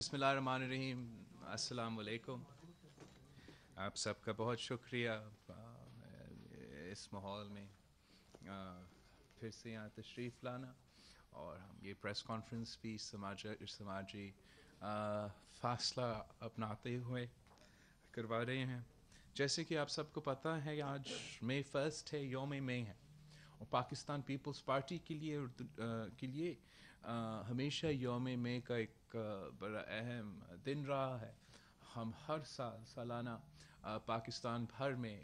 بسم اللہ الرحمن الرحیم. السلام علیکم. آپ سب کا بہت شکریہ اس ماحول میں پھر سے یہاں تشریف لانا، اور ہم یہ پریس کانفرنس بھی سماجی فاصلہ اپناتے ہوئے کروا رہے ہیں. جیسے کہ آپ سب کو پتہ ہے آج مئی 1 ہے، یوم مئی ہے، اور پاکستان پیپلز پارٹی کے لیے ہمیشہ یوم مئی کا ایک بڑا اہم دن رہا ہے. ہم ہر سالانہ پاکستان بھر میں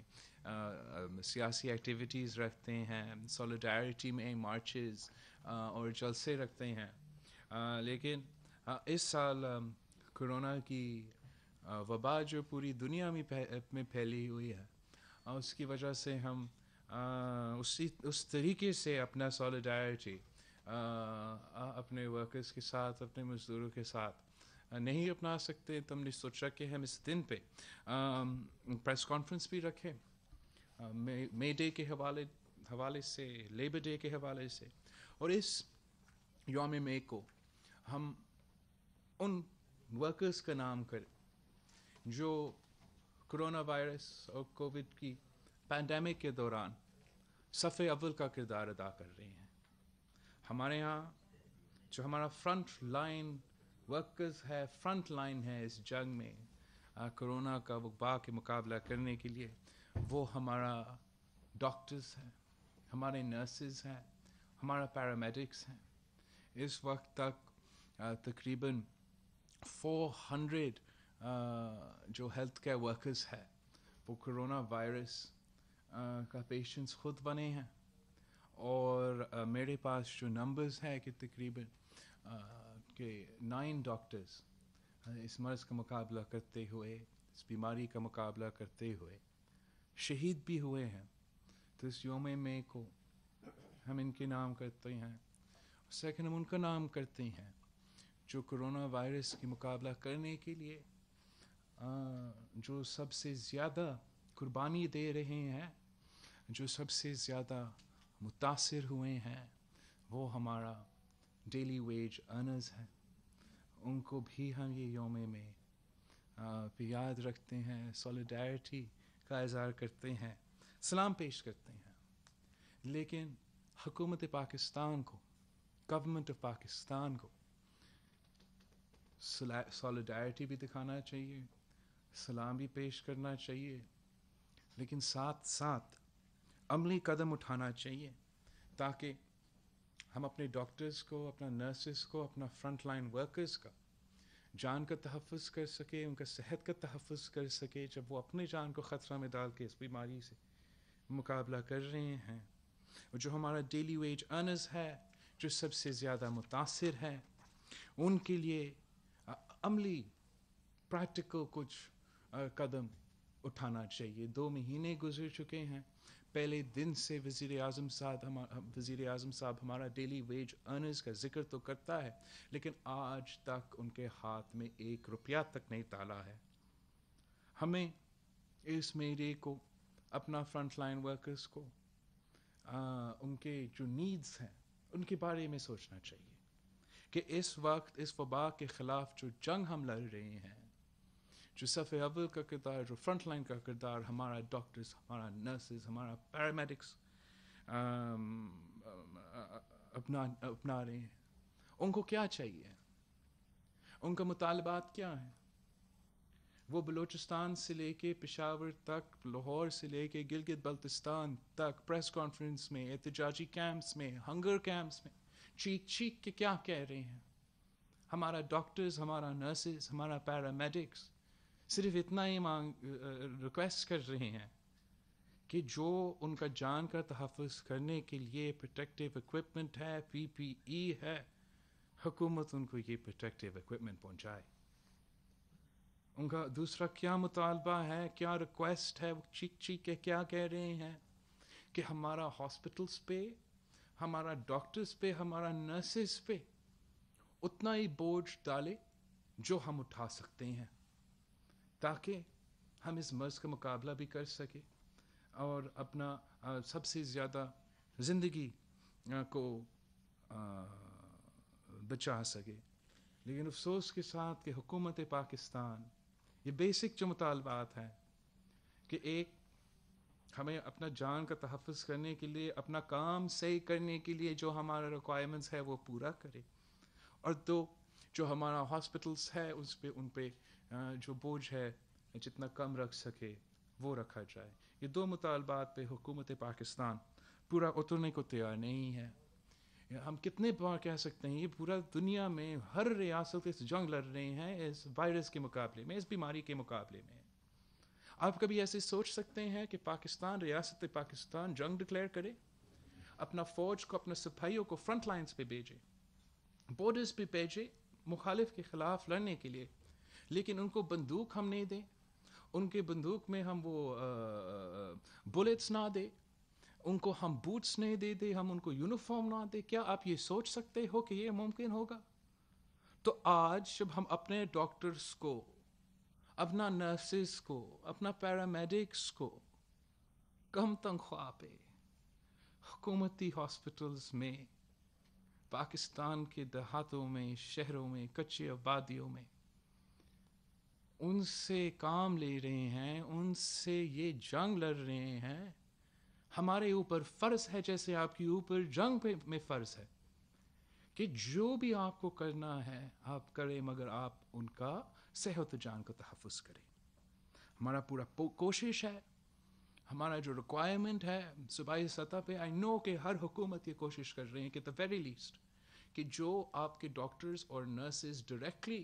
سیاسی ایکٹیویٹیز رکھتے ہیں، سولیڈیرٹی میں مارچز اور جلسے رکھتے ہیں. لیکن اس سال کرونا کی وبا جو پوری دنیا میں پھیلی ہوئی ہے، اس کی وجہ سے ہم اس طریقے سے اپنا سولیڈیرٹی اپنے ورکرز کے ساتھ، اپنے مزدوروں کے ساتھ نہیں اپنا سکتے. تو ہم نے سوچا کہ ہم اس دن پہ پریس کانفرنس بھی رکھیں، مے ڈے کے حوالے سے، لیبر ڈے کے حوالے سے، اور اس یوم مئی کو ہم ان ورکرز کا نام کریں جو کرونا وائرس اور کووڈ کی پینڈیمک کے دوران صف اول کا کردار ادا کر رہے ہیں. ہمارے ہاں جو ہمارا فرنٹ لائن ورکرز ہے، فرنٹ لائن ہے اس جنگ میں کرونا کا وبا کے مقابلہ کرنے کے لیے، وہ ہمارا ڈاکٹرز ہیں، ہمارے نرسز ہیں، ہمارا پیرامیڈکس ہیں. اس وقت تک تقریباً 400 جو ہیلتھ کیئر ورکرز ہے وہ کرونا وائرس کا پیشنٹس خود بنے ہیں. اور میرے پاس جو نمبرز ہے کہ تقریباً کہ 9 ڈاکٹرز اس مرض کا مقابلہ کرتے ہوئے، اس بیماری کا مقابلہ کرتے ہوئے شہید بھی ہوئے ہیں. تو اس یوم مئی کو ہم ان کے نام کرتے ہیں. سیکنڈ، ہم ان کا نام کرتے ہیں جو کرونا وائرس کی مقابلہ کرنے کے لیے جو سب سے زیادہ قربانی دے رہے ہیں، جو سب سے زیادہ متاثر ہوئے ہیں، وہ ہمارا ڈیلی ویج ارنرز ہیں. ان کو بھی ہم یہ یوم میں پہ یاد رکھتے ہیں، سولیڈیرٹی کا اظہار کرتے ہیں، سلام پیش کرتے ہیں. لیکن حکومت پاکستان کو، گورنمنٹ آف پاکستان کو سولیڈیرٹی بھی دکھانا چاہیے، سلام بھی پیش کرنا چاہیے، لیکن ساتھ ساتھ عملی قدم اٹھانا چاہیے تاکہ ہم اپنے ڈاکٹرز کو، اپنا نرسز کو، اپنا فرنٹ لائن ورکرز کا جان کا تحفظ کر سکے، ان کا صحت کا تحفظ کر سکے جب وہ اپنے جان کو خطرہ میں ڈال کے اس بیماری سے مقابلہ کر رہے ہیں. اور جو ہمارا ڈیلی ویج ارنرز ہے، جو سب سے زیادہ متاثر ہے، ان کے لیے عملی پریکٹیکل کچھ قدم اٹھانا چاہیے. 2 مہینے گزر چکے ہیں پہلے دن سے وزیر اعظم صاحب ہمارا ڈیلی ویج ارنرز کا ذکر تو کرتا ہے، لیکن آج تک ان کے ہاتھ میں 1 روپیہ تک نہیں ڈالا ہے. ہمیں اس مئی ڈے کو اپنا فرنٹ لائن ورکرز کو ان کے جو نیڈز ہیں ان کے بارے میں سوچنا چاہیے کہ اس وقت اس وبا کے خلاف جو جنگ ہم لڑ رہے ہیں، جو صف اول کا کردار، جو فرنٹ لائن کا کردار ہمارا ڈاکٹرز، ہمارا نرسز، ہمارا پیرامیڈکس اپنا رہے ہیں، ان کو کیا چاہیے، ان کا مطالبات کیا ہیں. وہ بلوچستان سے لے کے پشاور تک، لاہور سے لے کے گلگت بلتستان تک پریس کانفرنس میں، احتجاجی کیمپس میں، ہنگر کیمپس میں چیخ کے کیا کہہ رہے ہیں. ہمارا ڈاکٹرز، ہمارا نرسز، ہمارا پیرامیڈکس صرف اتنا ہی ریکویسٹ کر رہے ہیں کہ جو ان کا جان کا تحفظ کرنے کے لیے پروٹیکٹیو اکوپمنٹ ہے، PPE ہے، حکومت ان کو یہ پروٹیکٹیو اکوپمنٹ پہنچائے. ان کا دوسرا کیا مطالبہ ہے، کیا ریکویسٹ ہے، وہ چیخ کے کیا کہہ رہے ہیں کہ ہمارا ہاسپٹلس پہ، ہمارا ڈاکٹرز پہ، ہمارا نرسز پہ اتنا ہی بوجھ ڈالے جو ہم اٹھا سکتے ہیں تاکہ ہم اس مرض کا مقابلہ بھی کر سکیں اور اپنا سب سے زیادہ زندگی کو بچا سکے. لیکن افسوس کے ساتھ کہ حکومت پاکستان یہ بیسک جو مطالبات ہیں کہ ایک ہمیں اپنا جان کا تحفظ کرنے کے لیے اپنا کام صحیح کرنے کے لیے جو ہمارا ریکوائرمنٹس ہے وہ پورا کرے، اور دو جو ہمارا ہاسپٹلس ہے ان پہ جو بوجھ ہے جتنا کم رکھ سکے وہ رکھا جائے. یہ دو مطالبات پہ حکومت پاکستان پورا اترنے کو تیار نہیں ہے. ہم کتنے بار کہہ سکتے ہیں، یہ پورا دنیا میں ہر ریاست اس جنگ لڑ رہے ہیں اس وائرس کے مقابلے میں، اس بیماری کے مقابلے میں. آپ کبھی ایسے سوچ سکتے ہیں کہ پاکستان، ریاست پاکستان جنگ ڈکلیئر کرے، اپنا فوج کو، اپنے سپاہیوں کو فرنٹ لائنز پہ بھیجے، بارڈرز پہ بھیجے مخالف کے خلاف لڑنے کے لیے، لیکن ان کو بندوق ہم نہیں دیں، ان کے بندوق میں ہم وہ بلٹس نہ دیں، ان کو ہم بوٹس نہیں دے دیں، ہم ان کو یونیفارم نہ دیں. کیا آپ یہ سوچ سکتے ہو کہ یہ ممکن ہوگا؟ تو آج جب ہم اپنے ڈاکٹرز کو، اپنا نرسز کو، اپنا پیرامیڈکس کو کم تنخواہ پہ حکومتی ہاسپٹلز میں، پاکستان کے دیہاتوں میں، شہروں میں، کچی آبادیوں میں ان سے کام لے رہے ہیں، ان سے یہ جنگ لڑ رہے ہیں، ہمارے اوپر فرض ہے جیسے آپ کے اوپر جنگ میں فرض ہے کہ جو بھی آپ کو کرنا ہے آپ کریں، مگر آپ ان کا صحت و جان کا تحفظ کریں. ہمارا پورا کوشش ہے، ہمارا جو ریکوائرمنٹ ہے صوبائی سطح پہ، آئی نو کہ ہر حکومت یہ کوشش کر رہے ہیں کہ دا ویری لیسٹ کہ جو آپ کے ڈاکٹرز اور نرسز ڈائریکٹلی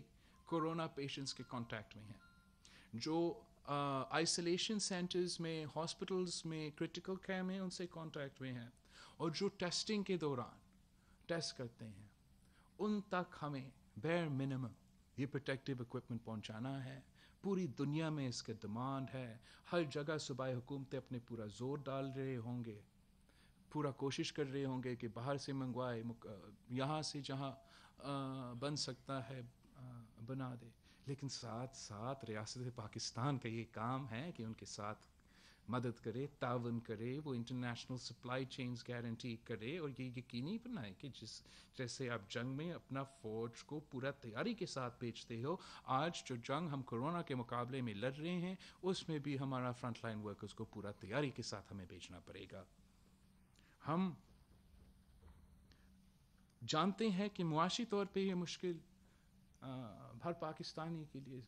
کورونا پیشنٹس کے کانٹیکٹ میں ہیں، جو آئسولیشن سینٹرز میں، ہاسپٹلز میں، کرٹیکل کیئر میں ان سے کانٹیکٹ میں ہیں، اور جو ٹیسٹنگ کے دوران ٹیسٹ کرتے ہیں، ان تک ہمیں بیر منیمم یہ پروٹیکٹیو اکوپمنٹ پہنچانا ہے. پوری دنیا میں اس کا ڈیمانڈ ہے، ہر جگہ صوبائی حکومتیں اپنے پورا زور ڈال رہے ہوں گے، پورا کوشش کر رہے ہوں گے کہ باہر سے منگوائے، یہاں سے جہاں بن سکتا ہے بنا دے. لیکن ساتھ ساتھ ریاست پاکستان کا یہ کام ہے کہ ان کے ساتھ مدد کرے، تعاون کرے، وہ انٹرنیشنل سپلائی چینز گارنٹی کرے، اور یہ یقینی بنائے کہ جیسے آپ جنگ میں اپنا فوج کو پورا تیاری کے ساتھ بھیجتے ہو، آج جو جنگ ہم کورونا کے مقابلے میں لڑ رہے ہیں اس میں بھی ہمارا فرنٹ لائن ورکرز کو پورا تیاری کے ساتھ ہمیں بھیجنا پڑے گا. ہم جانتے ہیں کہ معاشی طور پہ یہ مشکل ہر پاکستانی کے لیے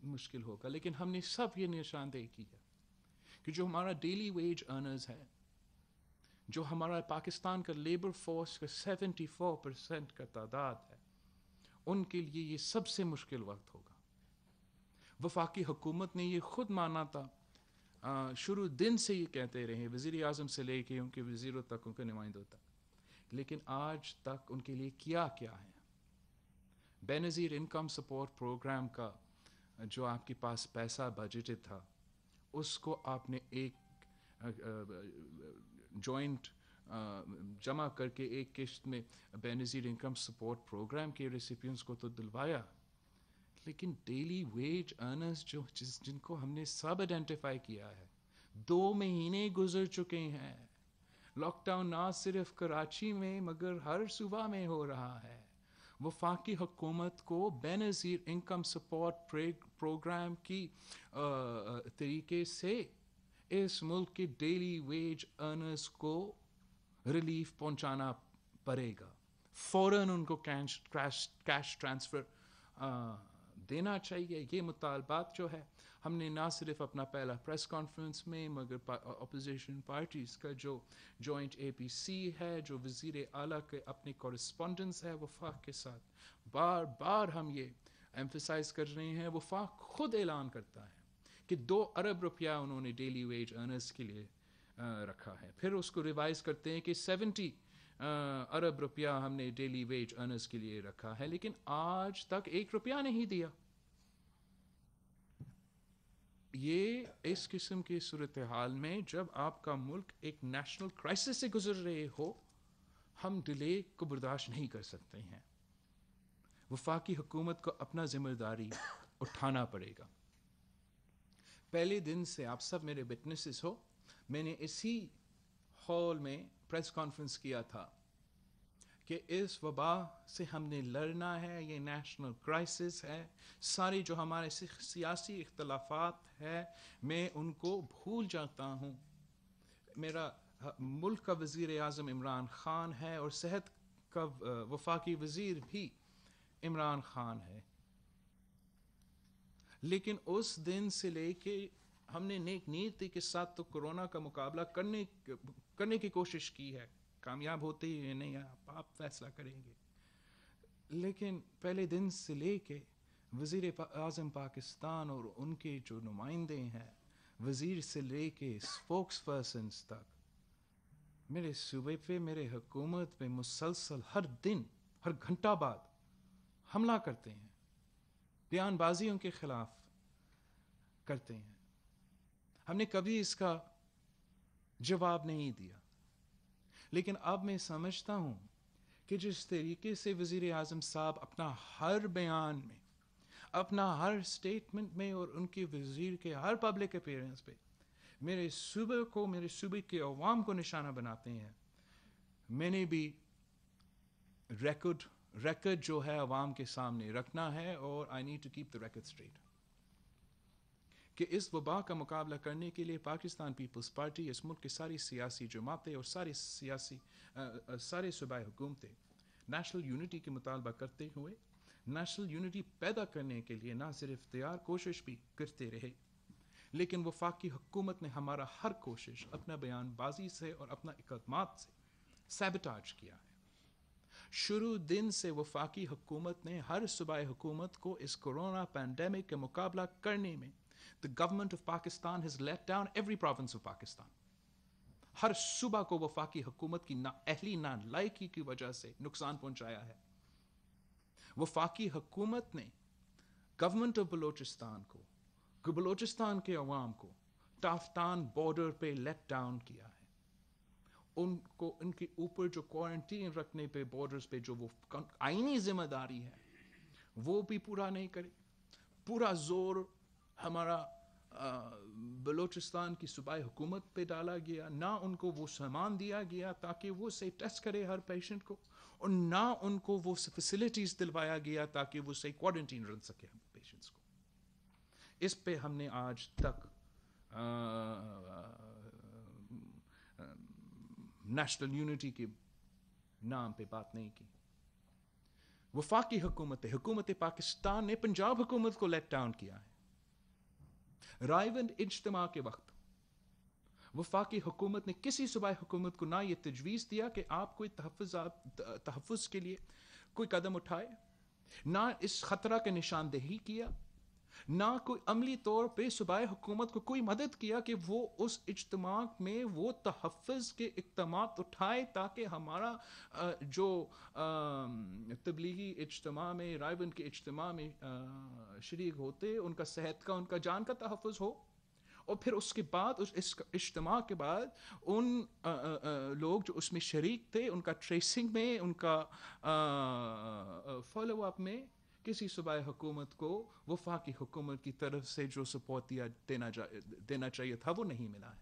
مشکل ہوگا، لیکن ہم نے سب یہ نشاندہی کی ہے کہ جو ہمارا ڈیلی ویج ارنرز ہے، جو ہمارا پاکستان کا لیبر فورس کا 74% کا تعداد ہے، ان کے لیے یہ سب سے مشکل وقت ہوگا. وفاقی حکومت نے یہ خود مانا تھا، شروع دن سے یہ کہتے رہے، وزیر اعظم سے لے کے ان کے وزیروں تک، ان کے نمائندوں تک، لیکن آج تک ان کے لیے کیا ہے. بے نظیر انکم سپورٹ پروگرام کا جو آپ کے پاس پیسہ بجٹڈ تھا، اس کو آپ نے ایک جوائنٹ جمع کر کے ایک قسط میں بے نظیر انکم سپورٹ پروگرام کے ریسیپینٹس کو تو دلوایا، لیکن ڈیلی ویج ارنرز جن کو ہم نے سب آئیڈینٹیفائی کیا ہے، 2 مہینے گزر چکے ہیں. لاک ڈاؤن نہ صرف کراچی میں مگر ہر صوبہ میں ہو رہا ہے. وفاقی حکومت کو بے نظیر انکم سپورٹ پروگرام کی طریقے سے اس ملک کے ڈیلی ویج ارنرز کو ریلیف پہنچانا پڑے گا. فوراً ان کو کیش ٹرانسفر دینا چاہیے. یہ مطالبات جو ہے ہم نے نہ صرف اپنا پہلا پریس کانفرنس میں، مگر اپوزیشن پارٹیز کا جو جوائنٹ اے پی سی ہے، جو وزیر اعلیٰ کے اپنی کورسپونڈنس ہے وفاق کے ساتھ، بار بار ہم یہ ایمفیسائز کر رہے ہیں. وفاق خود اعلان کرتا ہے کہ 2 ارب روپیہ انہوں نے ڈیلی ویج ارنرز کے لیے رکھا ہے، پھر اس کو ریوائز کرتے ہیں کہ 70 ارب روپیہ ہم نے ڈیلی ویج ارنرز کے لیے رکھا ہے، لیکن آج تک 1 روپیہ نہیں دیا. یہ اس قسم کی صورتحال میں جب آپ کا ملک ایک نیشنل کرائسس سے گزر رہے ہو، ہم ڈیلے کو برداشت نہیں کر سکتے ہیں. وفاقی حکومت کو اپنا ذمہ داری اٹھانا پڑے گا. پہلے دن سے آپ سب میرے وٹنسز ہو، میں نے اسی ہال میں پریس کانفرنس کیا تھا کہ اس وبا سے ہم نے لڑنا ہے. یہ نیشنل کرائسس ہے. سارے جو ہمارے سیاسی اختلافات ہیں میں ان کو بھول جاتا ہوں. میرا ملک کا وزیر اعظم عمران خان ہے اور صحت کا وفاقی وزیر بھی عمران خان ہے. لیکن اس دن سے لے کے ہم نے نیک نیتی کے ساتھ تو کورونا کا مقابلہ کرنے کی کوشش کی ہے. کامیاب ہوتے ہی نہیں آپ فیصلہ کریں گے. لیکن پہلے دن سے لے کے وزیر اعظم پاکستان اور ان کے جو نمائندے ہیں وزیر سے لے کے اسپوکس پرسنز تک میرے صوبے پہ میرے حکومت پہ مسلسل ہر دن ہر گھنٹہ بعد حملہ کرتے ہیں. بیان بازیوں کے خلاف کرتے ہیں. ہم نے کبھی اس کا جواب نہیں دیا. لیکن اب میں سمجھتا ہوں کہ جس طریقے سے وزیر اعظم صاحب اپنا ہر بیان میں اپنا ہر سٹیٹمنٹ میں اور ان کے وزیر کے ہر پبلک اپیرنس پہ میرے صوبے کے عوام کو نشانہ بناتے ہیں. میں نے بھی ریکارڈ جو ہے عوام کے سامنے رکھنا ہے اور I need to keep the record straight کہ اس وبا کا مقابلہ کرنے کے لیے پاکستان پیپلز پارٹی اس ملک کے ساری سیاسی جماعتیں اور سارے صوبائی حکومتیں نیشنل یونٹی کے مطالبہ کرتے ہوئے نیشنل یونٹی پیدا کرنے کے لیے نہ صرف تیار کوشش بھی کرتے رہے. لیکن وفاقی حکومت نے ہمارا ہر کوشش اپنا بیان بازی سے اور اپنا اقدامات سے سیبوٹاج کیا ہے. شروع دن سے وفاقی حکومت نے ہر صوبائی حکومت کو اس کورونا پینڈیمک کا مقابلہ کرنے میں the government of Pakistan has let down every province of Pakistan. ہر صوبہ کو وفاقی حکومت کی نااہلی نالائکی کی وجہ سے نقصان پہنچایا ہے. وفاقی حکومت نے گورنمنٹ آف بلوچستان کو بلوچستان کے عوام کو ٹافتان بارڈر پہ لیٹ ڈاؤن کیا ہے. ان کے اوپر جو کوارنٹین رکھنے پہ بارڈرز پہ جو وہ آئینی ذمہ داری ہے وہ بھی پورا نہیں کرے. پورا زور ہمارا بلوچستان کی صوبائی حکومت پہ ڈالا گیا. نہ ان کو وہ سامان دیا گیا تاکہ وہ صحیح ٹیسٹ کرے ہر پیشنٹ کو اور نہ ان کو وہ فیسلٹیز دلوایا گیا تاکہ وہ صحیح کوارنٹین رکھ سکے پیشنٹس کو. اس پہ ہم نے آج تک نیشنل یونٹی کے نام پہ بات نہیں کی. وفاقی حکومت پاکستان نے پنجاب حکومت کو لیٹ ڈاؤن کیا ہے. رائیونڈ اجتماع کے وقت وفاقی حکومت نے کسی صوبائی حکومت کو نہ یہ تجویز دیا کہ آپ کوئی تحفظ کے لیے کوئی قدم اٹھائے، نہ اس خطرہ کی نشاندہی کیا، نہ کوئی عملی طور پہ صوبائی حکومت کو کوئی مدد کیا کہ وہ اس اجتماع میں وہ تحفظ کے اقدامات اٹھائے تاکہ ہمارا جو تبلیغی اجتماع میں رائیونڈ کے اجتماع میں شریک ہوتے ان کا صحت کا ان کا جان کا تحفظ ہو. اور پھر اس کے بعد اس اجتماع کے بعد ان لوگ جو اس میں شریک تھے ان کا ٹریسنگ میں ان کا فالو اپ میں کسی صوبائی حکومت کو وفاقی حکومت کی طرف سے جو سپورٹ دینا چاہیے تھا وہ نہیں ملا ہے.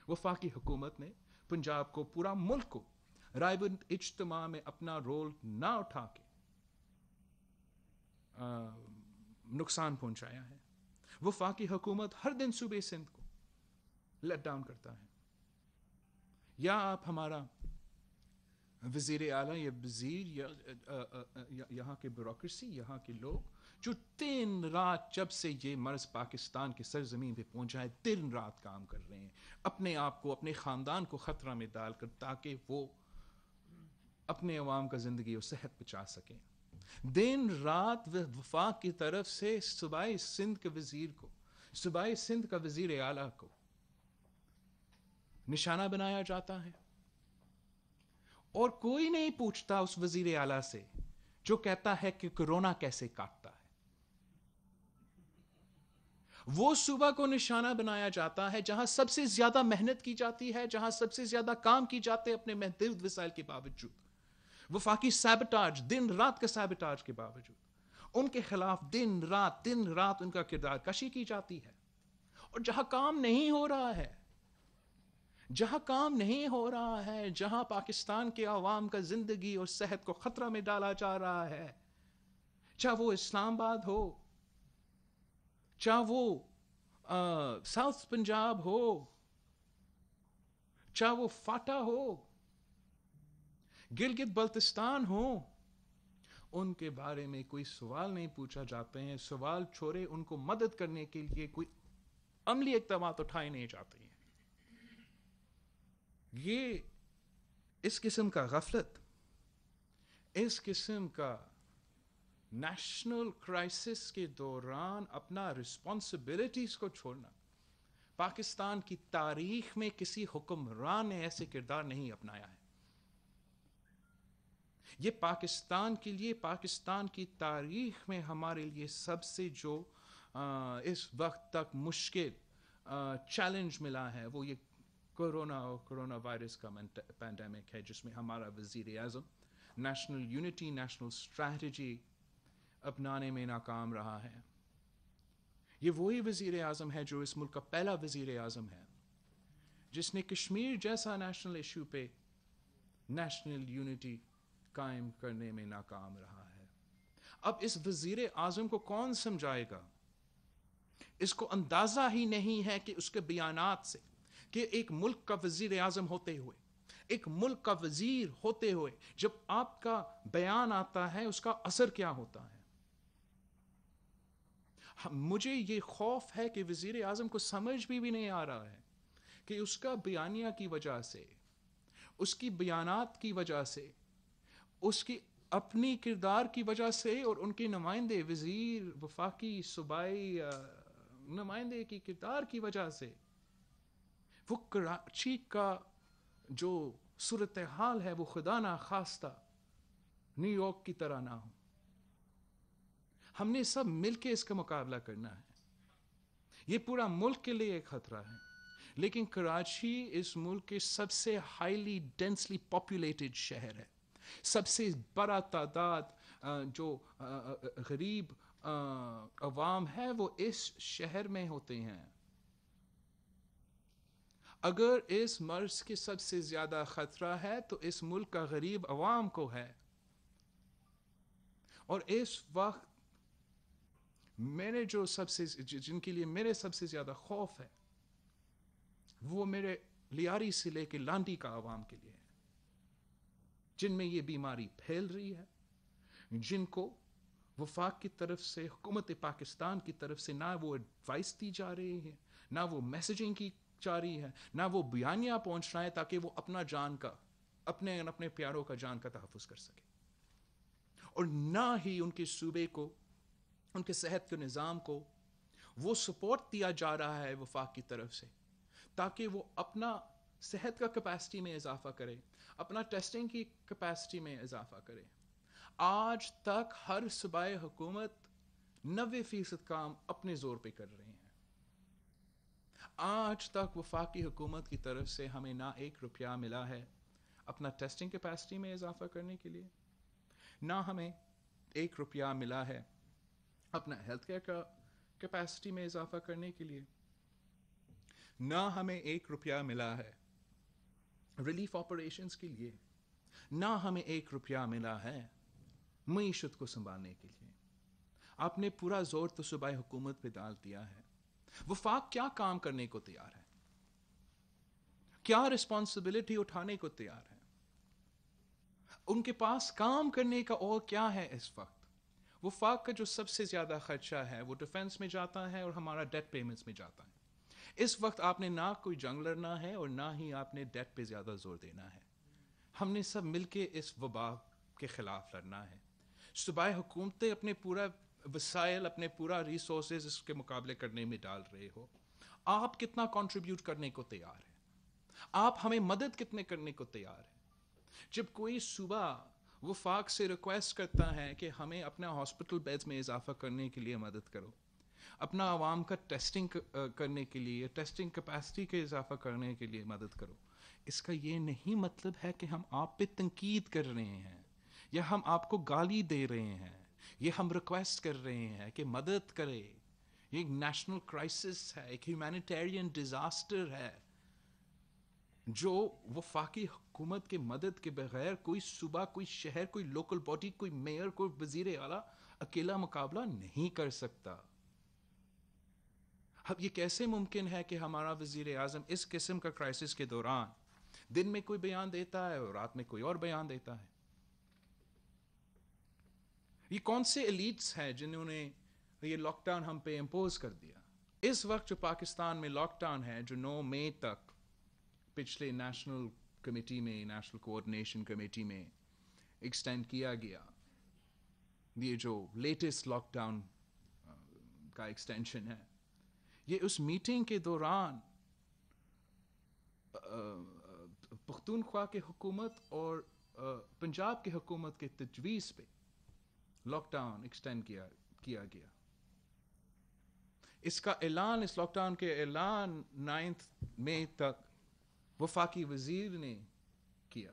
وفاقی حکومت نے پنجاب کو پورا ملک کو رائیونڈ اجتماع میں اپنا رول نہ اٹھا کے نقصان پہنچایا ہے. وفاقی حکومت ہر دن صوبے سندھ کو لیٹ ڈاؤن کرتا ہے. یا آپ ہمارا وزیر اعلیٰ یا وزیر یا یہاں کے بیوروکریسی یہاں کے لوگ جو دن رات جب سے یہ مرض پاکستان کی سرزمین پہ پہنچا ہے دن رات کام کر رہے ہیں اپنے آپ کو اپنے خاندان کو خطرہ میں ڈال کر تاکہ وہ اپنے عوام کا زندگی اور صحت بچا سکیں. دن رات وفاق کی طرف سے صوبائی سندھ کے وزیر کو صوبائی سندھ کا وزیر اعلیٰ کو نشانہ بنایا جاتا ہے اور کوئی نہیں پوچھتا اس وزیر اعلیٰ سے جو کہتا ہے کہ کورونا کیسے کاٹتا ہے. وہ صوبہ کو نشانہ بنایا جاتا ہے جہاں سب سے زیادہ محنت کی جاتی ہے جہاں سب سے زیادہ کام کی جاتے اپنے محدود وسائل کے باوجود. وفاقی سیبوٹاج دن رات کے سیبوٹاج کے باوجود ان کے خلاف دن رات ان کا کردار کشی کی جاتی ہے. اور جہاں کام نہیں ہو رہا ہے جہاں کام نہیں ہو رہا ہے، جہاں پاکستان کے عوام کا زندگی اور صحت کو خطرہ میں ڈالا جا رہا ہے، چاہے وہ اسلام آباد ہو، چاہے وہ ساؤتھ پنجاب ہو، چاہے وہ فاٹا ہو، گلگت بلتستان ہو، ان کے بارے میں کوئی سوال نہیں پوچھا جاتے ہیں. سوال چھوڑے، ان کو مدد کرنے کے لیے کوئی عملی اقدامات اٹھائے نہیں جاتے ہیں. یہ اس قسم کا غفلت، اس قسم کا نیشنل کرائسس کے دوران اپنا رسپانسبلٹیز کو چھوڑنا، پاکستان کی تاریخ میں کسی حکمران نے ایسے کردار نہیں اپنایا ہے. یہ پاکستان کے لیے، پاکستان کی تاریخ میں ہمارے لیے سب سے جو اس وقت تک مشکل چیلنج ملا ہے، وہ یہ کورونا وائرس کا پینڈیمک ہے، جس میں ہمارا وزیر اعظم نیشنل یونٹی، نیشنل اسٹریٹجی اپنانے میں ناکام رہا ہے. یہ وہی وزیر اعظم ہے جو اس ملک کا پہلا وزیر اعظم ہے جس نے کشمیر جیسا نیشنل ایشو پہ نیشنل یونٹی قائم کرنے میں ناکام رہا ہے. اب اس وزیر اعظم کو کون سمجھائے گا؟ اس کو اندازہ ہی نہیں ہے کہ اس کے بیانات سے، کہ ایک ملک کا وزیر اعظم ہوتے ہوئے، ایک ملک کا وزیر ہوتے ہوئے جب آپ کا بیان آتا ہے اس کا اثر کیا ہوتا ہے. مجھے یہ خوف ہے کہ وزیر اعظم کو سمجھ بھی نہیں آ رہا ہے کہ اس کا بیانیہ کی وجہ سے، اس کی بیانات کی وجہ سے، اس کی اپنی کردار کی وجہ سے، اور ان کے نمائندے وزیر، وفاقی، صوبائی نمائندے کی کردار کی وجہ سے، وہ کراچی کا جو صورتحال ہے وہ خدا نہ خواستہ نیو یارک کی طرح نہ ہو. ہم نے سب مل کے اس کا مقابلہ کرنا ہے. یہ پورا ملک کے لیے ایک خطرہ ہے، لیکن کراچی اس ملک کے سب سے ہائیلی ڈینسلی پاپولیٹڈ شہر ہے. سب سے بڑا تعداد جو غریب عوام ہے وہ اس شہر میں ہوتے ہیں. اگر اس مرض کے سب سے زیادہ خطرہ ہے تو اس ملک کا غریب عوام کو ہے. اور اس وقت میرے جو جن کے لیے میرے سب سے زیادہ خوف ہے وہ میرے لیاری سے لے کے لانڈی کا عوام کے لیے ہے، جن میں یہ بیماری پھیل رہی ہے، جن کو وفاق کی طرف سے، حکومت پاکستان کی طرف سے نہ وہ ایڈوائس دی جا رہی ہے، نہ وہ میسیجنگ کی جا رہی ہے، نہ وہ بیانیہ پہنچ رہا ہے تاکہ وہ اپنا جان کا، اپنے پیاروں کا جان کا تحفظ کر سکے. اور نہ ہی ان کے صوبے کو، ان کے صحت کے نظام کو وہ سپورٹ دیا جا رہا ہے وفاق کی طرف سے تاکہ وہ اپنا صحت کا کیپیسٹی میں اضافہ کرے، اپنا ٹیسٹنگ کی کیپیسٹی میں اضافہ کرے. آج تک ہر صوبائی حکومت 90% کام اپنے زور پہ کر رہے ہیں. آج تک وفاقی حکومت کی طرف سے ہمیں نہ 1 روپیہ ملا ہے اپنا ٹیسٹنگ کیپیسٹی میں اضافہ کرنے کے لیے، نہ ہمیں 1 روپیہ ملا ہے اپنا ہیلتھ کیئر کا کیپیسٹی میں اضافہ کرنے کے لیے، نہ ہمیں 1 روپیہ ملا ہے ریلیف آپریشنز کے لیے، نہ ہمیں 1 روپیہ ملا ہے معیشت کو سنبھالنے کے لیے. آپ نے پورا زور تو صوبائی حکومت پہ ڈال دیا ہے. وفاق کیا کام کرنے کو تیار ہے؟ کیا رسپانسبلٹی اٹھانے کو تیار ہے؟ ان کے پاس کام کرنے کا اور کیا ہے اس وقت؟ وفاق کا جو سب سے زیادہ خرچہ ہے وہ ڈیفنس میں جاتا ہے اور ہمارا ڈیٹ پیمنٹس میں جاتا ہے. اس وقت آپ نے نہ کوئی جنگ لڑنا ہے اور نہ ہی آپ نے ڈیٹ پہ زیادہ زور دینا ہے. ہم نے سب مل کے اس وبا کے خلاف لڑنا ہے. صوبائی حکومتیں اپنے پورا وسائل، اپنے پورا ریسورسز اس کے مقابلے کرنے میں ڈال رہے ہو. آپ کتنا کنٹریبیوٹ کرنے کو تیار ہیں؟ آپ ہمیں مدد کتنے کرنے کو تیار ہیں؟ جب کوئی صوبہ وفاق سے ریکویسٹ کرتا ہے کہ ہمیں اپنا ہاسپٹل بیڈز میں اضافہ کرنے کے لیے مدد کرو، اپنا عوام کا ٹیسٹنگ کرنے کے لیے، ٹیسٹنگ کیپیسٹی کے اضافہ کرنے کے لیے مدد کرو، اس کا یہ نہیں مطلب ہے کہ ہم آپ پہ تنقید کر رہے ہیں یا ہم آپ کو گالی دے رہے ہیں. یہ ہم ریکویسٹ کر رہے ہیں کہ مدد کرے. یہ ایک نیشنل کرائسس ہے، ایک ہیومینیٹیرین ڈیزاسٹر ہے جو وفاقی حکومت کے مدد کے بغیر کوئی صوبہ، کوئی شہر، کوئی لوکل باڈی، کوئی میئر، کوئی وزیر اعلیٰ اکیلا مقابلہ نہیں کر سکتا. اب یہ کیسے ممکن ہے کہ ہمارا وزیر اعظم اس قسم کا کرائسس کے دوران دن میں کوئی بیان دیتا ہے اور رات میں کوئی اور بیان دیتا ہے؟ یہ کون سے ایلیٹس ہیں جنہوں نے یہ لاک ڈاؤن ہم پہ امپوز کر دیا؟ اس وقت جو پاکستان میں لاک ڈاؤن ہے، جو 9 مئی تک پچھلے نیشنل کمیٹی میں، نیشنل کوآرڈینیشن کمیٹی میں ایکسٹینڈ کیا گیا، یہ جو لیٹسٹ لاک ڈاؤن کا ایکسٹینشن ہے، یہ اس میٹنگ کے دوران پختونخوا کی حکومت اور پنجاب کی حکومت کے تجویز پہ لاک ڈاؤن ایکسٹینڈ کیا گیا. اس کا اعلان، اس لاک ڈاؤن کے اعلان 9 مئی تک وفاقی وزیر نے کیا.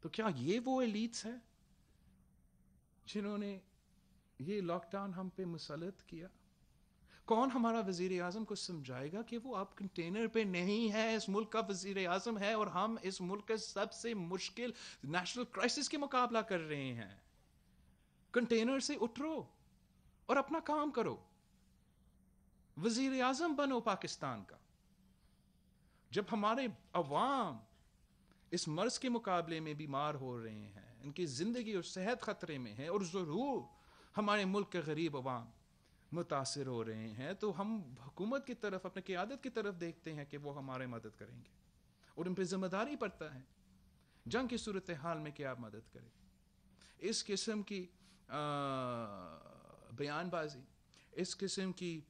تو کیا یہ وہ ایلیٹس ہیں جنہوں نے یہ لاک ڈاؤن ہم پہ مسلط کیا؟ کون ہمارا وزیر اعظم کو سمجھائے گا کہ وہ آپ کنٹینر پہ نہیں ہے، اس ملک کا وزیر اعظم ہے اور ہم اس ملک کے سب سے مشکل نیشنل کرائسس کے مقابلہ کر رہے ہیں. کنٹینر سے اترو اور اپنا کام کرو. وزیر اعظم بنو پاکستان کا. جب ہمارے عوام اس مرض کے مقابلے میں بیمار ہو رہے ہیں، ان کی زندگی اور صحت خطرے میں ہے، اور ضرور ہمارے ملک کے غریب عوام متاثر ہو رہے ہیں، تو ہم حکومت کی طرف، اپنے قیادت کی طرف دیکھتے ہیں کہ وہ ہمارے مدد کریں گے، اور ان پہ ذمہ داری پڑتا ہے جنگ کی صورتحال میں کہ آپ مدد کریں. اس قسم کی بیان بازی، اس قسم کی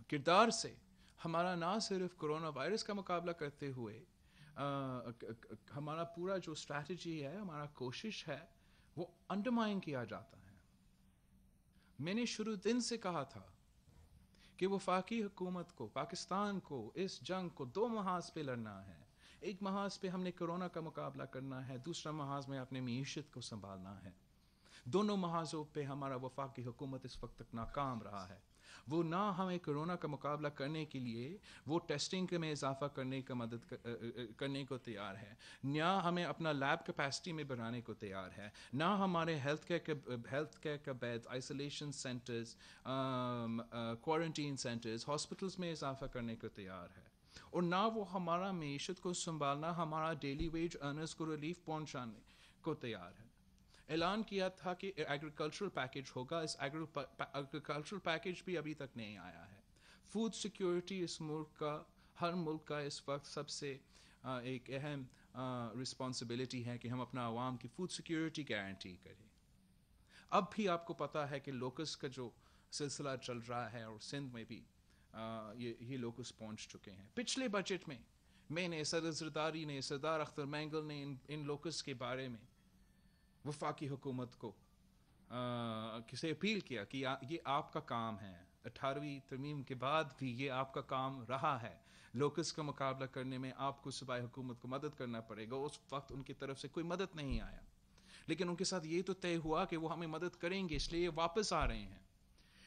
کردار سے ہمارا نہ صرف کرونا وائرس کا مقابلہ کرتے ہوئے ہمارا پورا جو اسٹریٹجی ہے، ہمارا کوشش ہے، وہ انڈرمائن کیا جاتا ہے. میں نے شروع دن سے کہا تھا کہ وفاقی حکومت کو، پاکستان کو اس جنگ کو 2 محاذ پہ لڑنا ہے. ایک محاذ پہ ہم نے کرونا کا مقابلہ کرنا ہے، دوسرا محاذ میں اپنے معیشت کو سنبھالنا ہے. دونوں محاذوں پہ ہمارا وفاقی حکومت اس وقت تک ناکام رہا ہے. وہ نہ ہمیں کرونا کا مقابلہ کرنے کے لیے وہ ٹیسٹنگ میں اضافہ کرنے کا مدد کرنے کو تیار ہے، نہ ہمیں اپنا لیب کیپیسٹی میں بڑھانے کو تیار ہے، نہ ہمارے ہیلتھ کیئر کا bed, isolation centres, quarantine centres, hospitals میں اضافہ کرنے کو تیار ہے، اور نہ وہ ہمارا معیشت کو سنبھالنا، ہمارا ڈیلی ویج ارنرز کو ریلیف پہنچانے کو تیار ہے. اعلان کیا تھا کہ ایگریکلچرل پیکج ہوگا، اس ایگریکلچرل پیکج بھی ابھی تک نہیں آیا ہے. فوڈ سیکیورٹی اس ملک کا، ہر ملک کا اس وقت سب سے ایک اہم رسپانسبلٹی ہے کہ ہم اپنا عوام کی فوڈ سیکیورٹی گارنٹی کریں. اب بھی آپ کو پتا ہے کہ لوکس کا جو سلسلہ چل رہا ہے، اور سندھ میں بھی یہ لوکس پہنچ چکے ہیں. پچھلے بجٹ میں نے، صدر زرداری نے، سردار اختر مینگل نے ان لوکس کے بارے میں وفاقی حکومت کو کسے اپیل کیا کہ یہ آپ کا کام ہے. 18ویں ترمیم کے بعد بھی یہ آپ کا کام رہا ہے. لوکس کا مقابلہ کرنے میں آپ کو صوبائی حکومت کو مدد کرنا پڑے گا. اس وقت ان کی طرف سے کوئی مدد نہیں آیا، لیکن ان کے ساتھ یہ تو طے ہوا کہ وہ ہمیں مدد کریں گے، اس لیے یہ واپس آ رہے ہیں.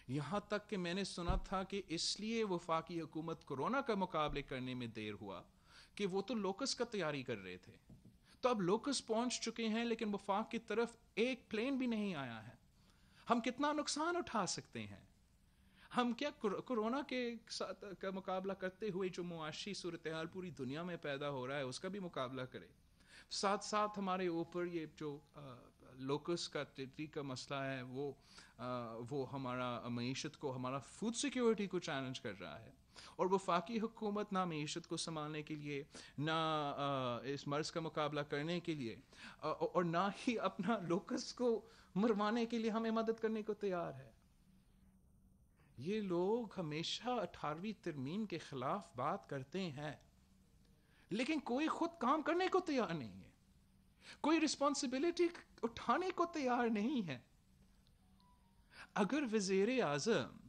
یہاں تک کہ میں نے سنا تھا کہ اس لیے وفاقی حکومت کورونا کا مقابلے کرنے میں دیر ہوا کہ وہ تو لوکس کا تیاری کر رہے تھے. تو اب لوکس پہنچ چکے ہیں، لیکن وفاق کی طرف ایک پلین بھی نہیں آیا ہے. ہم کتنا نقصان اٹھا سکتے ہیں؟ ہم کیا کورونا کے ساتھ کا مقابلہ کرتے ہوئے جو معاشی صورتحال پوری دنیا میں پیدا ہو رہا ہے اس کا بھی مقابلہ کریں، ساتھ ساتھ ہمارے اوپر یہ جو لوکس کا ٹیٹری کا مسئلہ ہے وہ ہمارا معیشت کو، ہمارا فوڈ سیکیورٹی کو چیلنج کر رہا ہے. اور وفاقی حکومت نہ معیشت کو سنبھالنے کے لیے، نہ اس مرض کا مقابلہ کرنے کے لیے، اور نہ ہی اپنا لوکس کو مروانے کے لیے ہمیں مدد کرنے کو تیار ہے. یہ لوگ ہمیشہ 18ویں ترمیم کے خلاف بات کرتے ہیں، لیکن کوئی خود کام کرنے کو تیار نہیں ہے، کوئی رسپانسبلٹی اٹھانے کو تیار نہیں ہے. اگر وزیر اعظم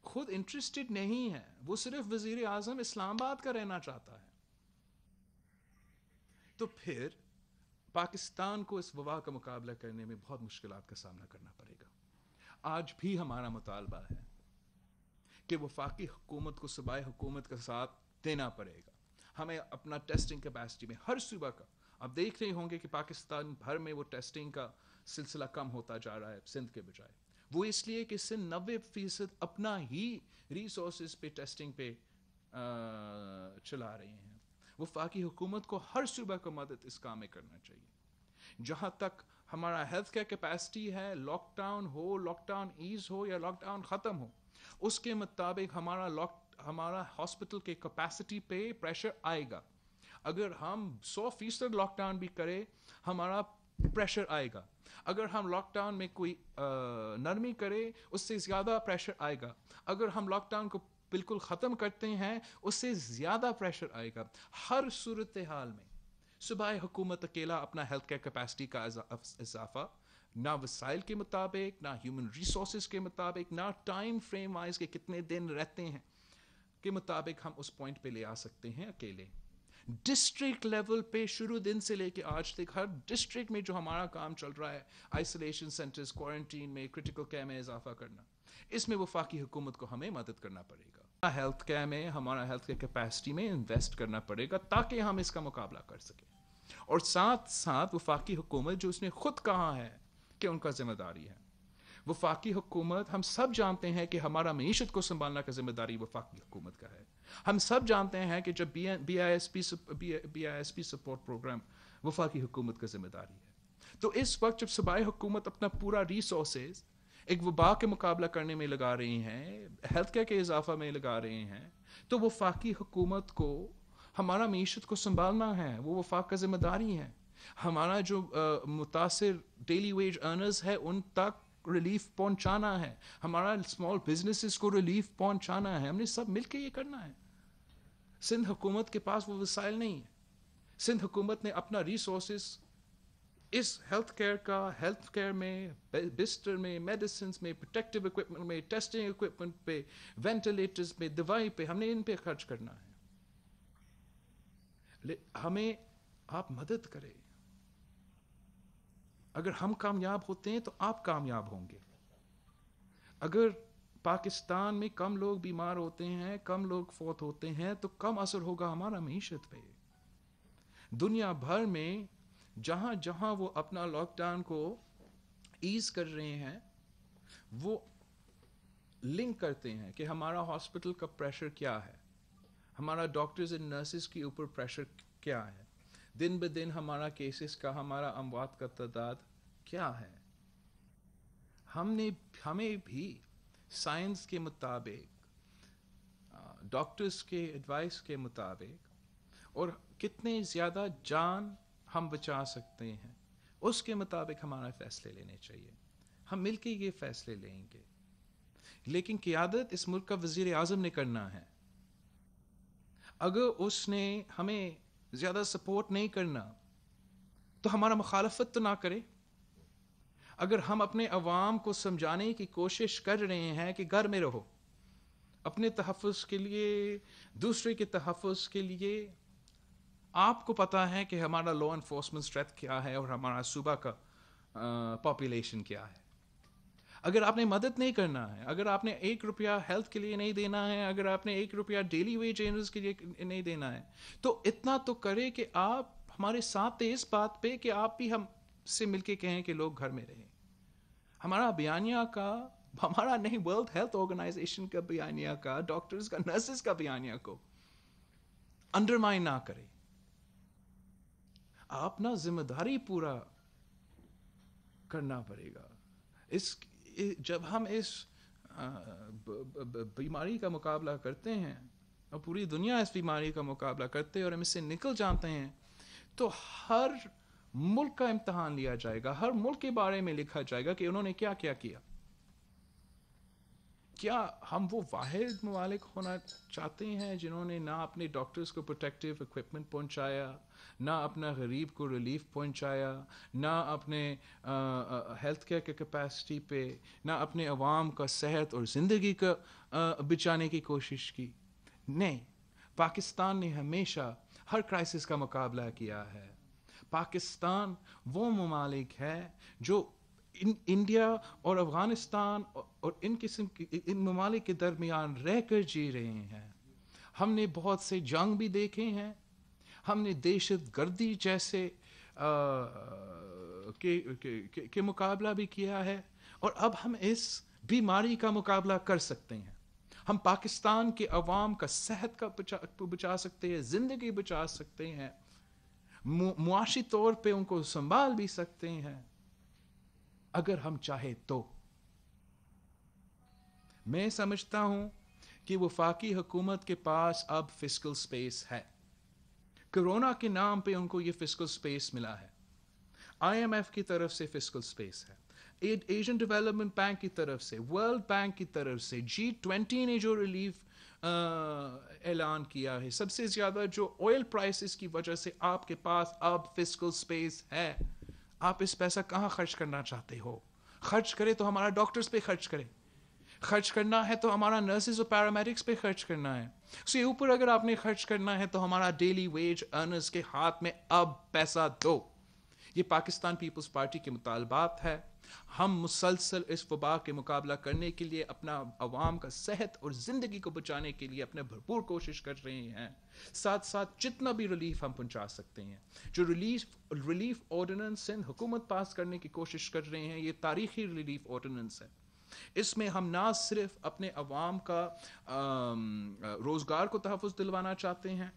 خود انٹرسٹڈ نہیں ہے، وہ صرف وزیر اعظم اسلام آباد کا رہنا چاہتا ہے، تو پھر پاکستان کو اس وبا کا مقابلہ کرنے میں بہت مشکلات کا سامنا کرنا پڑے گا. آج بھی ہمارا مطالبہ ہے کہ وفاقی حکومت کو صوبائی حکومت کا ساتھ دینا پڑے گا. ہمیں اپنا ٹیسٹنگ کیپیسٹی میں ہر صوبہ کا, آپ دیکھ رہے ہوں گے کہ پاکستان بھر میں وہ ٹیسٹنگ کا سلسلہ کم ہوتا جا رہا ہے سندھ کے بجائے. وہ اس لیے کہ سندھ 90% اپنا ہی ریسورسز پہ ٹیسٹنگ پہ چلا رہے ہیں. وفاقی حکومت کو ہر صوبہ کو مدد اس کام میں کرنا چاہیے. جہاں تک ہمارا ہیلتھ کیئر کیپیسٹی ہے, لاک ڈاؤن ہو, لاک ڈاؤن ایز ہو یا لاک ڈاؤن ختم ہو, اس کے مطابق ہمارا ہاسپٹل کے کیپیسٹی پہ پریشر آئے گا. اگر ہم 100% لاک ڈاؤن بھی کریں ہمارا پریشر آئے گا. اگر ہم لاک ڈاؤن میں کوئی نرمی کرے اس سے زیادہ پریشر آئے گا. اگر ہم لاک ڈاؤن کو بالکل ختم کرتے ہیں اس سے زیادہ پریشر آئے گا. ہر صورتحال میں صوبائی حکومت اکیلا اپنا ہیلتھ کیئر کیپیسٹی کا اضافہ نہ وسائل کے مطابق, نہ ہیومن ریسورسز کے مطابق, نہ ٹائم فریم وائز کے کتنے دن رہتے ہیں کے مطابق ہم اس پوائنٹ پہ لے آ سکتے ہیں اکیلے. ڈسٹرکٹ لیول پہ شروع دن سے لے کے آج تک ہر ڈسٹرکٹ میں جو ہمارا کام چل رہا ہے, آئسولیشن سینٹرز, کوارنٹین میں, کرٹیکل کیئر میں اضافہ کرنا, اس میں وفاقی حکومت کو ہمیں مدد کرنا پڑے گا. ہیلتھ کیئر میں, ہمارا ہیلتھ کیئر کیپیسٹی میں انویسٹ کرنا پڑے گا تاکہ ہم اس کا مقابلہ کر سکیں. اور ساتھ ساتھ وفاقی حکومت جو اس نے خود کہا ہے کہ ان کا ذمہ داری ہے, وفاقی حکومت, ہم سب جانتے ہیں کہ ہمارا معیشت کو سنبھالنا کا ذمہ داری وفاقی حکومت کا ہے. ہم سب جانتے ہیں کہ جب B I S P support programme وفاقی حکومت کا ذمہ داری ہے. تو اس وقت جب صوبائی حکومت اپنا پورا ریسورسز ایک وبا کے مقابلہ کرنے میں لگا رہی ہیں, ہیلتھ کیئر کے اضافہ میں لگا رہے ہیں, تو وفاقی حکومت کو ہمارا معیشت کو سنبھالنا ہے. وہ وفاق کا ذمہ داری ہے. ہمارا جو متاثر ڈیلی ویج ارنرز ہے ان تک ریلیف پہنچانا ہے. ہمارا اسمال بزنسز کو ریلیف پہنچانا ہے. ہم نے سب مل کے یہ کرنا ہے. سندھ حکومت کے پاس وہ وسائل نہیں ہے. سندھ حکومت نے اپنا ریسورسز اس ہیلتھ کیئر میں, بستر میں, میڈیسنز میں, پروٹیکٹیو اکوپمنٹ میں, ٹیسٹنگ اکوپمنٹ پہ, وینٹیلیٹرز پہ, دوائی پہ, ہم نے ان پہ خرچ کرنا ہے. ہمیں آپ مدد کریں. اگر ہم کامیاب ہوتے ہیں تو آپ کامیاب ہوں گے. اگر پاکستان میں کم لوگ بیمار ہوتے ہیں, کم لوگ فوت ہوتے ہیں, تو کم اثر ہوگا ہمارا معیشت پہ. دنیا بھر میں جہاں جہاں وہ اپنا لاک ڈاؤن کو ایز کر رہے ہیں وہ لنک کرتے ہیں کہ ہمارا ہاسپٹل کا پریشر کیا ہے, ہمارا ڈاکٹرز اینڈ نرسز کے اوپر پریشر کیا ہے, دن بہ دن ہمارا کیسز کا, ہمارا اموات کا تعداد کیا ہے. ہمیں بھی سائنس کے مطابق, ڈاکٹرز کے ایڈوائس کے مطابق اور کتنے زیادہ جان ہم بچا سکتے ہیں اس کے مطابق ہمارا فیصلے لینے چاہیے. ہم مل کے یہ فیصلے لیں گے, لیکن قیادت اس ملک کا وزیر اعظم نے کرنا ہے. اگر اس نے ہمیں زیادہ سپورٹ نہیں کرنا تو ہمارا مخالفت تو نہ کرے. اگر ہم اپنے عوام کو سمجھانے کی کوشش کر رہے ہیں کہ گھر میں رہو, اپنے تحفظ کے لیے, دوسرے کے تحفظ کے لیے, آپ کو پتا ہے کہ ہمارا لا انفورسمنٹ اسٹریتھ کیا ہے اور ہمارا صوبہ کا پاپولیشن کیا ہے. اگر آپ نے مدد نہیں کرنا ہے, اگر آپ نے 1 روپیہ ہیلتھ کے لیے نہیں دینا ہے, اگر آپ نے 1 روپیہ ڈیلی ویج ارنرز کے لیے نہیں دینا ہے, تو اتنا تو کرے کہ آپ ہمارے ساتھ تھے اس بات پہ کہ آپ بھی ہم سے مل کے کہیں کہ لوگ گھر میں رہیں. ہمارا بیانیہ کا, ہمارا نہیں, ورلڈ ہیلتھ آرگنائزیشن کا بیانیہ کا, ڈاکٹرز کا, نرسز کا بیانیہ کو انڈرمائن نہ کرے. آپ نا ذمہ داری پورا کرنا پڑے گا. جب ہم اس بیماری کا مقابلہ کرتے ہیں اور پوری دنیا اس بیماری کا مقابلہ کرتے ہیں اور ہم اس سے نکل جاتے ہیں, تو ہر ملک کا امتحان لیا جائے گا, ہر ملک کے بارے میں لکھا جائے گا کہ انہوں نے کیا کیا کیا. کیا ہم وہ واحد ممالک ہونا چاہتے ہیں جنہوں نے نہ اپنے ڈاکٹرز کو پروٹیکٹیو اکوپمنٹ پہنچایا, نہ اپنا غریب کو ریلیف پہنچایا, نہ اپنے ہیلتھ کیئر کے کیپیسٹی پہ, نہ اپنے عوام کا صحت اور زندگی کا بچانے کی کوشش کی؟ نہیں, پاکستان نے ہمیشہ ہر کرائسس کا مقابلہ کیا ہے. پاکستان وہ ممالک ہے جو انڈیا اور افغانستان اور ان قسم کی ان ممالک کے درمیان رہ کر جی رہے ہیں. ہم نے بہت سے جنگ بھی دیکھے ہیں, ہم نے دہشت گردی جیسے کے مقابلہ بھی کیا ہے, اور اب ہم اس بیماری کا مقابلہ کر سکتے ہیں. ہم پاکستان کے عوام کا صحت کا بچا سکتے ہیں, زندگی بچا سکتے ہیں, معاشی طور پہ ان کو سنبھال بھی سکتے ہیں اگر ہم چاہے تو. میں سمجھتا ہوں کہ وفاقی حکومت کے پاس اب فسکل سپیس ہے. کرونا کے نام پہ ان کو یہ فسکل سپیس ملا ہے. IMF کی طرف سے فسکل سپیس ہے, ایشین ڈیولپمنٹ بینک کی طرف سے, ورلڈ بینک کی طرف سے, G20 نے جو ریلیف اعلان کیا ہے, سب سے زیادہ جو آئل پرائسز کی وجہ سے آپ کے پاس اب فسکل سپیس ہے. آپ اس پیسہ کہاں خرچ کرنا چاہتے ہو؟ خرچ کرے تو ہمارا ڈاکٹرز پہ خرچ کرے, خرچ کرنا ہے تو ہمارا نرسز اور پیرامیڈکس پہ خرچ کرنا ہے. اس کے اوپر اگر آپ نے خرچ کرنا ہے تو ہمارا ڈیلی ویج ارنرز کے ہاتھ میں اب پیسہ دو. یہ پاکستان پیپلز پارٹی کے مطالبات ہے. ہم مسلسل اس وبا کے مقابلہ کرنے کے لیے, اپنا عوام کا صحت اور زندگی کو بچانے کے لیے اپنے بھرپور کوشش کر رہے ہیں. ساتھ ساتھ جتنا بھی ریلیف ہم پہنچا سکتے ہیں, جو ریلیف آرڈیننس سندھ حکومت پاس کرنے کی کوشش کر رہے ہیں, یہ تاریخی ریلیف آرڈیننس ہے. اس میں ہم نہ صرف اپنے عوام کا روزگار کو تحفظ دلوانا چاہتے ہیں,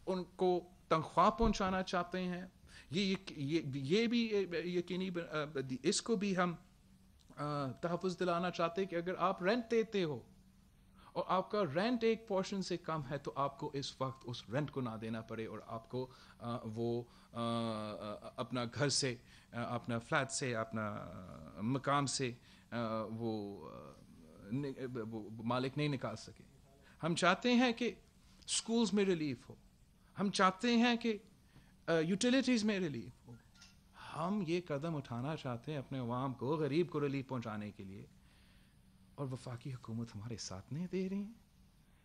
ان کو تنخواہ پہنچانا چاہتے ہیں, یہ بھی یقینی اس کو بھی ہم تحفظ دلانا چاہتے ہیں کہ اگر آپ رینٹ دیتے ہو اور آپ کا رینٹ ایک پورشن سے کم ہے تو آپ کو اس وقت اس رینٹ کو نہ دینا پڑے, اور آپ کو وہ اپنا گھر سے, اپنا فلیٹ سے, اپنا مقام سے وہ مالک نہیں نکال سکے. ہم چاہتے ہیں کہ سکولز میں ریلیف ہو, ہم چاہتے ہیں کہ یوٹیلیٹیز میں ریلیف ہو. ہم یہ قدم اٹھانا چاہتے ہیں اپنے عوام کو, غریب کو ریلیف پہنچانے کے لیے, اور وفاقی حکومت ہمارے ساتھ نہیں دے رہی ہیں.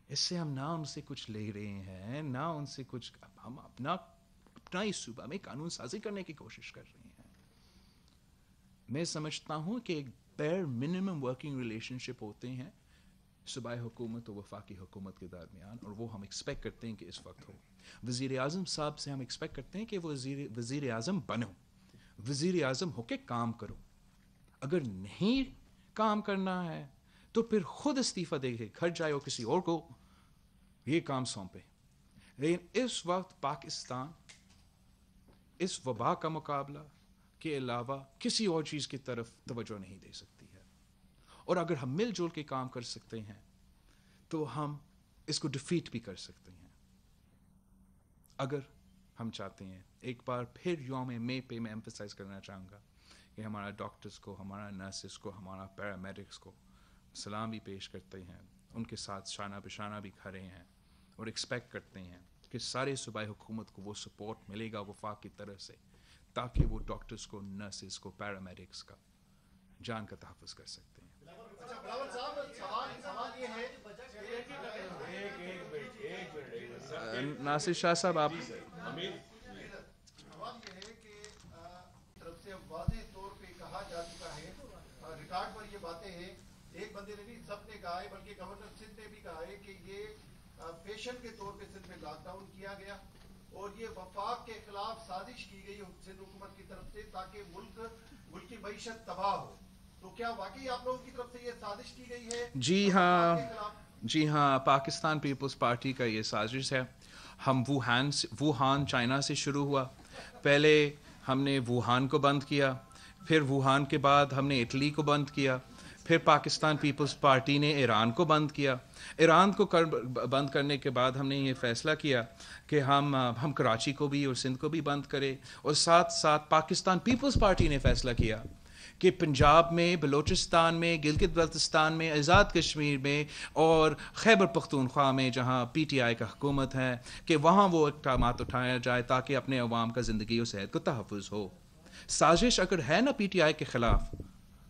اس سے ہم نہ ان سے کچھ لے رہے ہیں, نہ ان سے کچھ, ہم اپنا اس صوبہ میں قانون سازی کرنے کی کوشش کر رہے ہیں. میں سمجھتا ہوں کہ ایک بیر منیمم ورکنگ ریلیشن شپ ہوتے ہیں صوبائی حکومت اور وفاقی حکومت کے درمیان, اور وہ ہم ایکسپیکٹ کرتے ہیں کہ اس وقت ہو. وزیر اعظم صاحب سے ہم ایکسپیکٹ کرتے ہیں کہ وہ وزیر اعظم بنو, وزیر اعظم ہو کے کام کرو. اگر نہیں کام کرنا ہے تو پھر خود استعفیٰ دے کے گھر جائے اور کسی اور کو یہ کام سونپے. لیکن اس وقت پاکستان اس وبا کا مقابلہ کے علاوہ کسی اور چیز کی طرف توجہ نہیں دے سکتی ہے, اور اگر ہم مل جل کے کام کر سکتے ہیں تو ہم اس کو ڈیفیٹ بھی کر سکتے ہیں. اگر ہم چاہتے ہیں, ایک بار پھر یوم مئی پہ میں ایمفسائز کرنا چاہوں گا کہ ہمارا ڈاکٹرز کو, ہمارا نرسز کو, ہمارا پیرامیڈکس کو سلام بھی پیش کرتے ہیں, ان کے ساتھ شانہ بشانہ بھی کھڑے ہیں, اور ایکسپیکٹ کرتے ہیں کہ سارے صوبائی حکومت کو وہ سپورٹ ملے گا وفاق کی طرف سے, تاکہ وہ ڈاکٹرز کو, نرسز کو, پیرامیڈکس کا جان کا تحفظ کر سکتے ہیں. ناصر شاہ صاحب, آپ سوال یہ ہے کہ طرف سے واضح طور پہ کہا جا چکا ہے, ریکارڈ پر یہ باتیں ہیں, ایک بندے نے نہیں سب نے کہا ہے, بلکہ گورنر سندھ نے بھی کہا ہے کہ یہ پیشن کے طور پہ سندھ میں لاک ڈاؤن کیا گیا, اور یہ وفاق کے خلاف سازش کی گئی سندھ حکومت کی طرف سے تاکہ ملک کی معیشت تباہ ہو. تو کیا واقعی آپ لوگوں کی طرف سے یہ سازش کی گئی ہے؟ جی ہاں, پاکستان پیپلز پارٹی کا یہ سازش ہے. ہم ووہان چائنا سے شروع ہوا, پہلے ہم نے ووہان کو بند کیا, پھر ووہان کے بعد ہم نے اٹلی کو بند کیا, پھر پاکستان پیپلز پارٹی نے ایران کو بند کیا. ایران کو بند کرنے کے بعد ہم نے یہ فیصلہ کیا کہ ہم کراچی کو بھی اور سندھ کو بھی بند کریں, اور ساتھ ساتھ پاکستان پیپلز پارٹی نے فیصلہ کیا کہ پنجاب میں, بلوچستان میں, گلگت بلتستان میں, آزاد کشمیر میں اور خیبر پختونخوا میں جہاں PTI کا حکومت ہے, کہ وہاں وہ اقدامات اٹھایا جائے تاکہ اپنے عوام کا زندگی اور صحت کو تحفظ ہو. سازش اگر ہے نا PTI کے خلاف,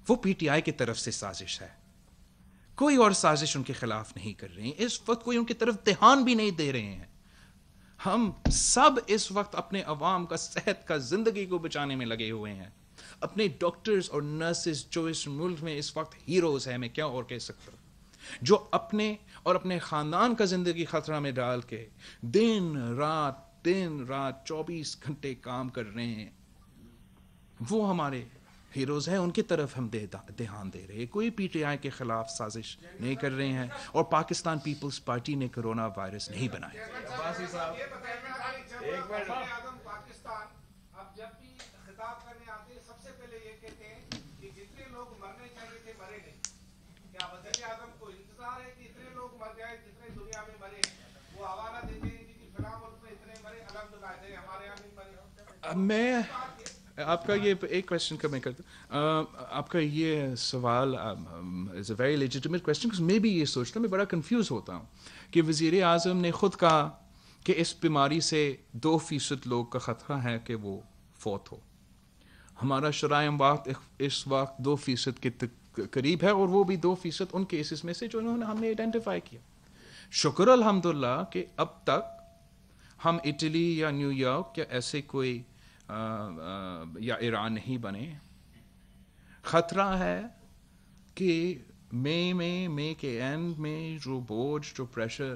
وہ PTI کی طرف سے سازش ہے, کوئی اور سازش ان کے خلاف نہیں کر رہے ہیں. اس وقت کوئی ان کی طرف دھیان بھی نہیں دے رہے ہیں. ہم سب اس وقت اپنے عوام کا صحت کا, زندگی کو بچانے میں لگے ہوئے ہیں. اپنے ڈاکٹرز اور نرسز جو اس ملک میں اس وقت ہیروز ہیں, میں کیا اور کہہ سکتا ہوں, جو اپنے اور اپنے خاندان کا زندگی خطرہ میں ڈال کے دن رات 24 گھنٹے کام کر رہے ہیں, وہ ہمارے ہیروز ہیں. ان کی طرف ہم دھیان دے رہے ہیں. کوئی پی ٹی آئی کے خلاف سازش نہیں کر رہے ہیں, اور پاکستان پیپلز پارٹی نے کرونا وائرس نہیں بنایا. عباسی صاحب ایک منٹ. پاکستان اب جب بھی خطاب کرنے آتے ہیں سب سے پہلے یہ کہتے ہیں کہ جتنے لوگ مرنے چاہیے تھے مرے نہیں. کیا وزیر اعظم کو انتظار ہے کہ اتنے لوگ مر جائیں جتنے دنیا میں مرے؟ وہ حوالہ دیتے ہیں کہ فلاں ملک میں اتنے مرے, الحمدللہ ہمارے یہاں نہیں مرے. میں آپ کا یہ ایک کوشچن کا میں کرتا ہوں. آپ کا یہ سوال از اے ویری لیجیٹمیٹ کوشچن. میں بھی یہ سوچتا ہوں, میں بڑا کنفیوز ہوتا ہوں کہ وزیر اعظم نے خود کہا کہ اس بیماری سے 2% لوگ کا خطرہ ہے کہ وہ فوت ہو. ہمارا شرائع اموات اس وقت 2% کے قریب ہے, اور وہ بھی 2% ان کیسز میں سے جو ہم نے آئیڈینٹیفائی کیا. شکر الحمدللہ کہ اب تک ہم اٹلی یا نیو یارک یا ایسے کوئی یا ایران نہیں بنے. خطرہ ہے کہ مئی کے اینڈ میں جو بوجھ, جو پریشر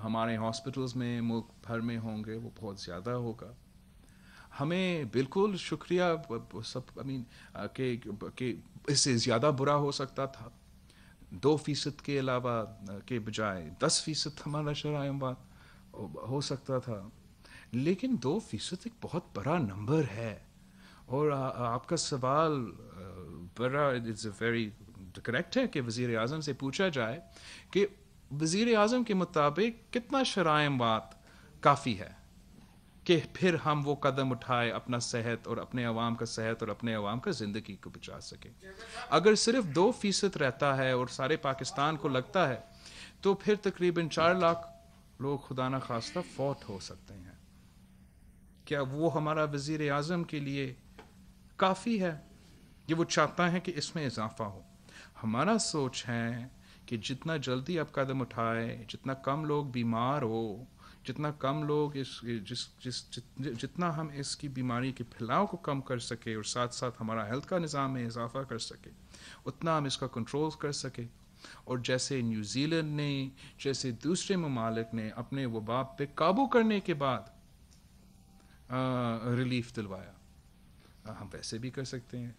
ہمارے ہاسپٹلز میں ملک بھر میں ہوں گے وہ بہت زیادہ ہوگا. ہمیں بالکل شکریہ سب کہ اس سے زیادہ برا ہو سکتا تھا. 2% کے علاوہ کے بجائے 10% ہمارا شرائع اموات ہو سکتا تھا, لیکن 2% ایک بہت بڑا نمبر ہے. اور آپ کا سوال بڑا اٹس اے ویری کریکٹ ہے کہ وزیر اعظم سے پوچھا جائے کہ وزیر اعظم کے مطابق کتنا شرائع اموات کافی ہے کہ پھر ہم وہ قدم اٹھائے اپنا صحت اور اپنے عوام کا صحت اور اپنے عوام کا زندگی کو بچا سکے. اگر صرف 2% رہتا ہے اور سارے پاکستان کو لگتا ہے تو پھر تقریباً 4 لاکھ لوگ خدا نہ خواستہ فوت ہو سکتے ہیں. کیا وہ ہمارا وزیر اعظم کے لیے کافی ہے کہ وہ چاہتا ہے کہ اس میں اضافہ ہو؟ ہمارا سوچ ہے کہ جتنا جلدی آپ قدم اٹھائے, جتنا کم لوگ بیمار ہو, جتنا کم لوگ جتنا ہم اس کی بیماری کے پھیلاؤ کو کم کر سکے اور ساتھ ساتھ ہمارا ہیلتھ کا نظام میں اضافہ کر سکے, اتنا ہم اس کا کنٹرول کر سکے. اور جیسے نیوزی لینڈ نے, جیسے دوسرے ممالک نے اپنے وبا پہ قابو کرنے کے بعد ریلیف دلوایا, ہم ویسے بھی کر سکتے ہیں.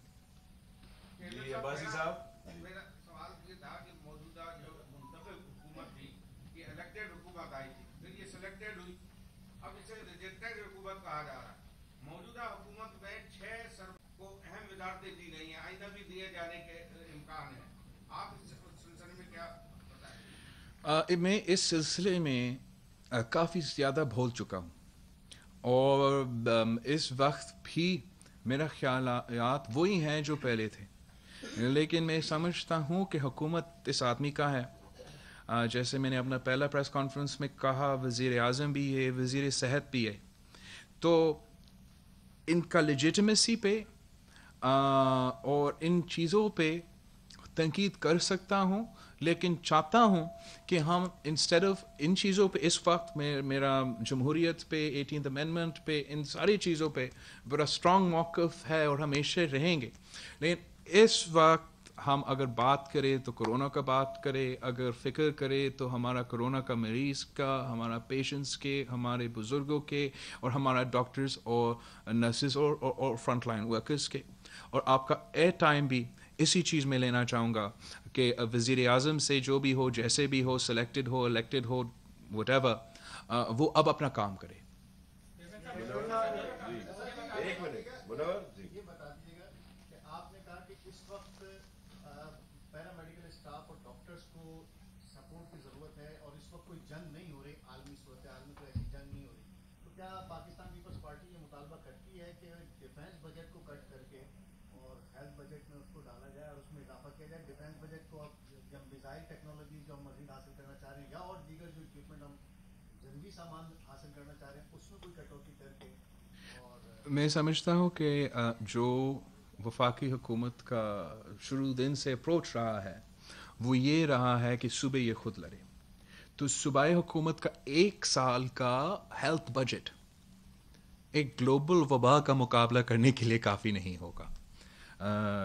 جی عباسی صاحب, میرا سوال یہ تھا کہ موجودہ جو منتخب حکومت تھی یہ الیکٹڈ حکومت آئی تھی, پھر یہ سلیکٹڈ ہوئی, اب اسے ریجیکٹڈ حکومت کہا جا رہا ہے. موجودہ حکومت میں 6 سرکار کو اہم وزارتیں دی گئی ہیں, آئندہ بھی دیے جانے کے امکان ہے. آپ اس سلسلے میں کیا بتائیں؟ میں اس سلسلے میں کافی زیادہ بھول چکا ہوں, اور اس وقت بھی میرا خیالات وہی ہیں جو پہلے تھے, لیکن میں سمجھتا ہوں کہ حکومت اس آدمی کا ہے. جیسے میں نے اپنا پہلا پریس کانفرنس میں کہا, وزیر اعظم بھی ہے, وزیر صحت بھی ہے, تو ان کا لیجیٹمیسی پہ اور ان چیزوں پہ تنقید کر سکتا ہوں, لیکن چاہتا ہوں کہ ہم انسٹیڈ آف ان چیزوں پہ اس وقت میرا جمہوریت پہ, 18th امینڈمنٹ پہ, ان ساری چیزوں پہ بڑا اسٹرانگ موقف ہے اور ہمیشہ رہیں گے. لیکن اس وقت ہم اگر بات کریں تو کرونا کا بات کریں, اگر فکر کریں تو ہمارا کرونا کا مریض کا, ہمارا پیشنٹس کے, ہمارے بزرگوں کے, اور ہمارا ڈاکٹرز اور نرسز اور فرنٹ لائن ورکرز کے. اور آپ کا ایئر ٹائم بھی اسی چیز میں لینا چاہوں گا کہ وزیر اعظم سے جو بھی ہو, جیسے بھی ہو, سلیکٹڈ ہو, الیکٹڈ ہو, وٹ ایور, وہ اب اپنا کام کرے. ایک منٹ منور جی, یہ بتا دیجیے گا کہ آپ نے کہا کہ اس وقت پیرا میڈیکل اسٹاف اور ڈاکٹرس کو سپورٹ کی ضرورت ہے, اور اس وقت کوئی جنگ نہیں ہو رہی, عالمی صورتحال میں کوئی ایسی جنگ نہیں ہو رہی. تو کیا پاکستان پیپلز پارٹی یہ مطالبہ کرتی ہے کہ ڈیفینس بجٹ کو کٹ کر کے اور ہیلتھ بجٹ میں اس کو ڈالا جائے اور اس میں اضافہ کیا جائے؟ ڈیفینس بجٹ کو جب میزائل ٹیکنالوجی جو ہم مزید حاصل کرنا چاہ رہے ہیں, یا اور دیگر جو اکوپمنٹ ہم جنگی سامان حاصل کرنا چاہ رہے ہیں, اس میں کوئی کٹوتی کر کے. میں سمجھتا ہوں کہ جو وفاقی حکومت کا شروع دن سے اپروچ رہا ہے وہ یہ رہا ہے کہ صوبے یہ خود لڑے. تو صوبائی حکومت کا 1 سال کا ہیلتھ بجٹ ایک گلوبل وبا کا مقابلہ کرنے کے لیے کافی نہیں ہوگا.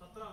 17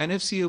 NFC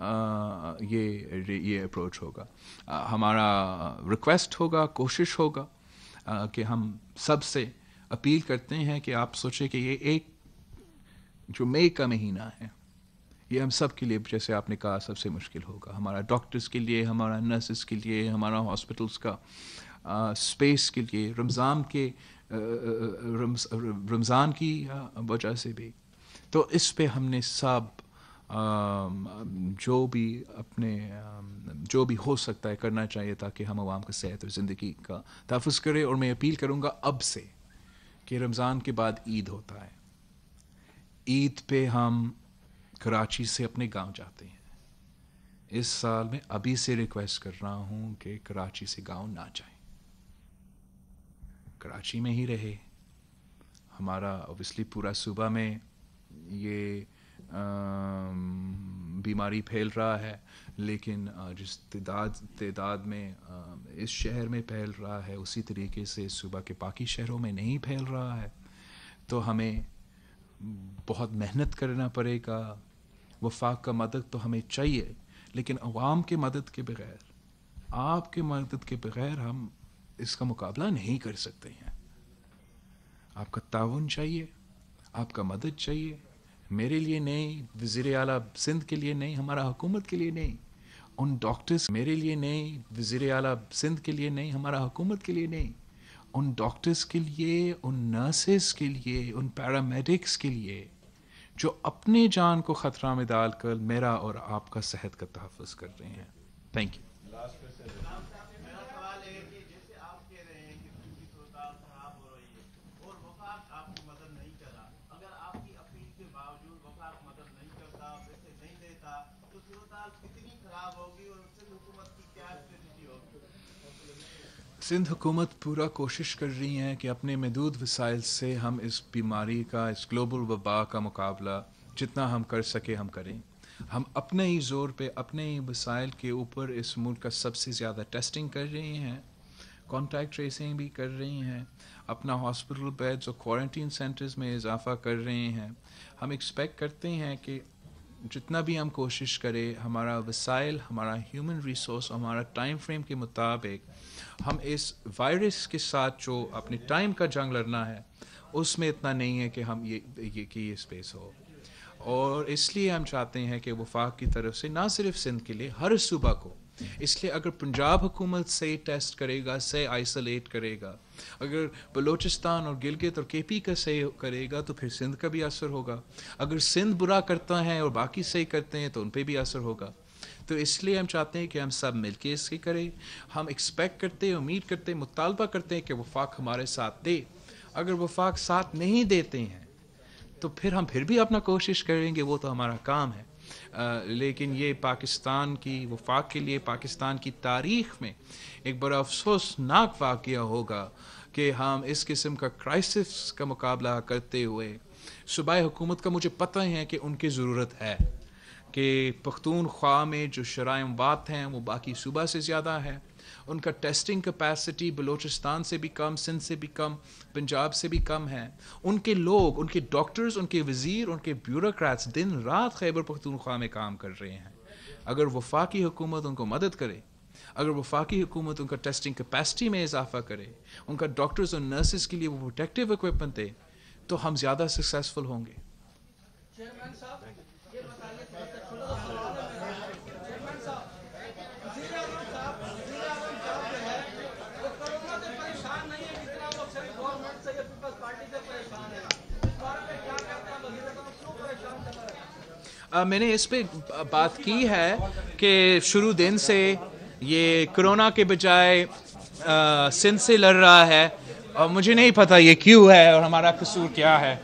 یہ اپروچ ہوگا. ہمارا ریکویسٹ ہوگا, کوشش ہوگا کہ ہم سب سے اپیل کرتے ہیں کہ آپ سوچیں کہ یہ ایک جو مئی کا مہینہ ہے یہ ہم سب کے لیے, جیسے آپ نے کہا, سب سے مشکل ہوگا. ہمارا ڈاکٹرز کے لیے, ہمارا نرسز کے لیے, ہمارا ہاسپٹلس کا اسپیس کے لیے, رمضان کی وجہ سے بھی. تو اس پہ ہم نے سب جو بھی ہو سکتا ہے کرنا چاہیے تاکہ ہم عوام کا صحت اور زندگی کا تحفظ کریں. اور میں اپیل کروں گا اب سے کہ رمضان کے بعد عید ہوتا ہے, عید پہ ہم کراچی سے اپنے گاؤں جاتے ہیں. اس سال میں ابھی سے ریکویسٹ کر رہا ہوں کہ کراچی سے گاؤں نہ جائیں, کراچی میں ہی رہے. ہمارا اوبیسلی پورا صوبہ میں یہ بیماری پھیل رہا ہے, لیکن جس تعداد میں اس شہر میں پھیل رہا ہے اسی طریقے سے صوبہ کے باقی شہروں میں نہیں پھیل رہا ہے. تو ہمیں بہت محنت کرنا پڑے گا. وفاق کا مدد تو ہمیں چاہیے, لیکن عوام کے مدد کے بغیر, آپ کے مدد کے بغیر ہم اس کا مقابلہ نہیں کر سکتے ہیں. آپ کا تعاون چاہیے, آپ کا مدد چاہیے. میرے لیے نہیں, وزیر اعلیٰ سندھ کے لیے نہیں, ہمارا حکومت کے لیے نہیں, ان ڈاکٹرز میرے لیے نہیں, وزیر اعلیٰ سندھ کے لیے نہیں, ہمارا حکومت کے لیے نہیں, ان ڈاکٹرز کے لیے, ان نرسز کے لیے, ان پیرامیڈکس کے لیے جو اپنے جان کو خطرہ میں ڈال کر میرا اور آپ کا صحت کا تحفظ کر رہے ہیں. Thank you. میرا سوال ہے کہ جیسے آپ کہہ رہے ہیں کہ ان کی صورتحال خراب ہو رہی ہے اور وفاق آپ کی مدد نہیں کر رہا, اگر آپ کی اپیل کے باوجود وفاق مدد نہیں کرتا, پیسے نہیں دیتا, تو صورتحال کتنی خراب ہوگی اور سندھ حکومت کی کیا اسٹریٹجی ہوگی؟ سندھ حکومت پورا کوشش کر رہی ہیں کہ اپنے محدود وسائل سے ہم اس بیماری کا, اس گلوبل وبا کا مقابلہ جتنا ہم کر سکے ہم کریں. ہم اپنے ہی زور پہ, اپنے ہی وسائل کے اوپر اس ملک کا سب سے زیادہ ٹیسٹنگ کر رہی ہیں, کانٹیکٹ ٹریسنگ بھی کر رہی ہیں, اپنا ہاسپٹل بیڈز اور کوارنٹین سینٹرز میں اضافہ کر رہے ہیں. ہم ایکسپیکٹ کرتے ہیں کہ جتنا بھی ہم کوشش کریں, ہمارا وسائل, ہمارا ہیومن ریسورس, ہمارا ٹائم فریم کے مطابق ہم اس وائرس کے ساتھ جو اپنے ٹائم کا جنگ لڑنا ہے اس میں اتنا نہیں ہے کہ ہم یہ اسپیس ہو. اور اس لیے ہم چاہتے ہیں کہ وفاق کی طرف سے نہ صرف سندھ کے لیے, ہر صوبہ کو, اس لیے اگر پنجاب حکومت سے ٹیسٹ کرے گا, سے آئسولیٹ کرے گا, اگر بلوچستان اور گلگت اور کے پی کا صحیح کرے گا تو پھر سندھ کا بھی اثر ہوگا. اگر سندھ برا کرتا ہے اور باقی صحیح کرتے ہیں تو ان پہ بھی اثر ہوگا. تو اس لیے ہم چاہتے ہیں کہ ہم سب مل کے اس کی کریں. ہم ایکسپیکٹ کرتے ہیں, امید کرتے ہیں, مطالبہ کرتے ہیں کہ وفاق ہمارے ساتھ دے. اگر وفاق ساتھ نہیں دیتے ہیں تو پھر ہم پھر بھی اپنا کوشش کریں گے, وہ تو ہمارا کام ہے. لیکن یہ پاکستان کی وفاق کے لیے, پاکستان کی تاریخ میں ایک بڑا افسوسناک واقعہ ہوگا کہ ہم اس قسم کا کرائسس کا مقابلہ کرتے ہوئے, صوبائی حکومت کا مجھے پتہ ہے کہ ان کی ضرورت ہے کہ پختونخوا میں جو شرائع اموات ہیں وہ باقی صوبہ سے زیادہ ہے, ان کا ٹیسٹنگ کیپیسٹی بلوچستان سے بھی کم, سندھ سے بھی کم, پنجاب سے بھی کم ہے. ان کے لوگ, ان کے ڈاکٹرز, ان کے وزیر, ان کے بیوروکریٹس دن رات خیبر پختونخوا میں کام کر رہے ہیں. اگر وفاقی حکومت ان کو مدد کرے, اگر وفاقی حکومت ان کا ٹیسٹنگ کیپیسٹی میں اضافہ کرے, ان کا ڈاکٹرز اور نرسز کے لیے وہ پروٹیکٹیو اکوپمنٹ دے, تو ہم زیادہ سکسیسفل ہوں گے. چیئرمین صاحب, میں نے اس پہ بات کی ہے کہ شروع دن سے یہ کرونا کے بجائے سندھ سے لڑ رہا ہے, اور مجھے نہیں پتہ یہ کیوں ہے اور ہمارا قصور کیا ہے.